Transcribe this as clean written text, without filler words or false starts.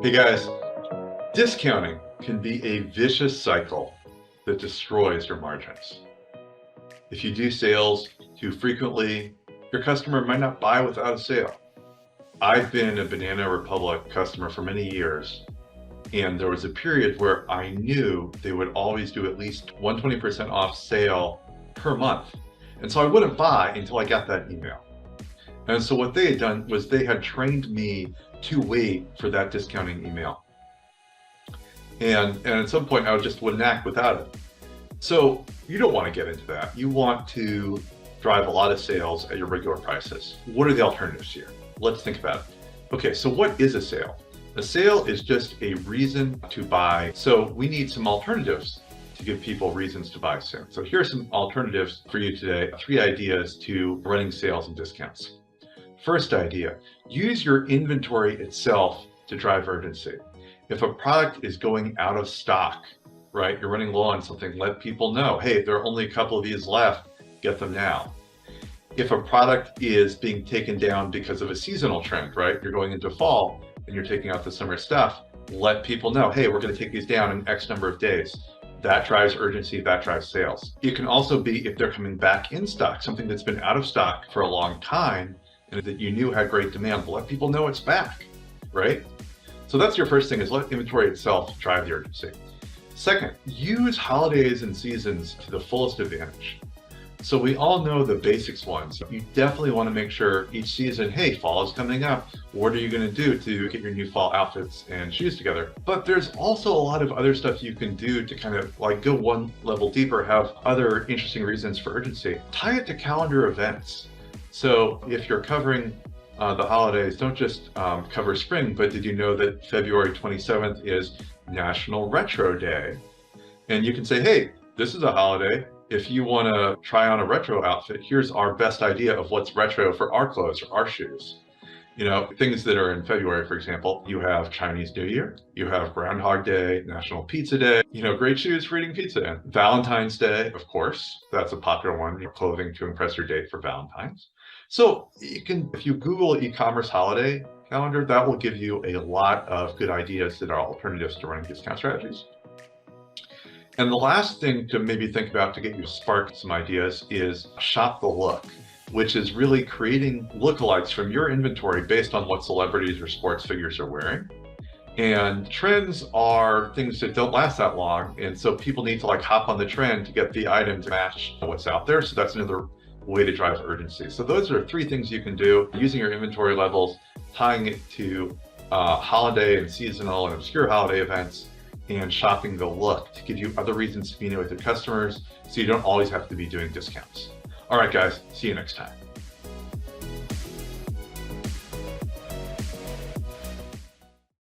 Hey guys, discounting can be a vicious cycle that destroys your margins. If you do sales too frequently, your customer might not buy without a sale. I've been a Banana Republic customer for many years, and there was a period where I knew they would always do at least 120% off sale per month. And so I wouldn't buy until I got that email. And so what they had done was they had trained me to wait for that discounting email. And at some point I wouldn't act without it. So you don't want to get into that. You want to drive a lot of sales at your regular prices. What are the alternatives here? Let's think about it. Okay, so what is a sale? A sale is just a reason to buy. So we need some alternatives to give people reasons to buy soon. So here are some alternatives for you today. 3 ideas to running sales and discounts. First idea, use your inventory itself to drive urgency. If a product is going out of stock, right, you're running low on something, let people know, hey, there are only a couple of these left, get them now. If a product is being taken down because of a seasonal trend, right, you're going into fall and you're taking out the summer stuff, let people know, hey, we're going to take these down in X number of days. That drives urgency, that drives sales. It can also be if they're coming back in stock, something that's been out of stock for a long time and that you knew had great demand, let people know it's back, right? So that's your first thing, is let inventory itself drive the urgency. Second, use holidays and seasons to the fullest advantage. So we all know the basics ones. You definitely want to make sure each season, hey, fall is coming up. What are you going to do to get your new fall outfits and shoes together? But there's also a lot of other stuff you can do to kind of like go one level deeper, have other interesting reasons for urgency. Tie it to calendar events. So if you're covering the holidays, don't just cover spring, but did you know that February 27th is National Retro Day? And you can say, hey, this is a holiday. If you want to try on a retro outfit, here's our best idea of what's retro for our clothes or our shoes. You know, things that are in February, for example, you have Chinese New Year, you have Groundhog Day, National Pizza Day, you know, great shoes for eating pizza in. Valentine's Day, of course, that's a popular one, your clothing to impress your date for Valentine's. So you can, if you Google e-commerce holiday calendar, that will give you a lot of good ideas that are alternatives to running discount strategies. And the last thing to maybe think about to get you spark some ideas is shop the look, which is really creating lookalikes from your inventory based on what celebrities or sports figures are wearing. And trends are things that don't last that long. And so people need to like hop on the trend to get the item to match what's out there. So that's another way to drive urgency. So those are 3 things you can do using your inventory levels, tying it to holiday and seasonal and obscure holiday events, and shopping the look to give you other reasons to be with your customers so you don't always have to be doing discounts. All right, guys, see you next time.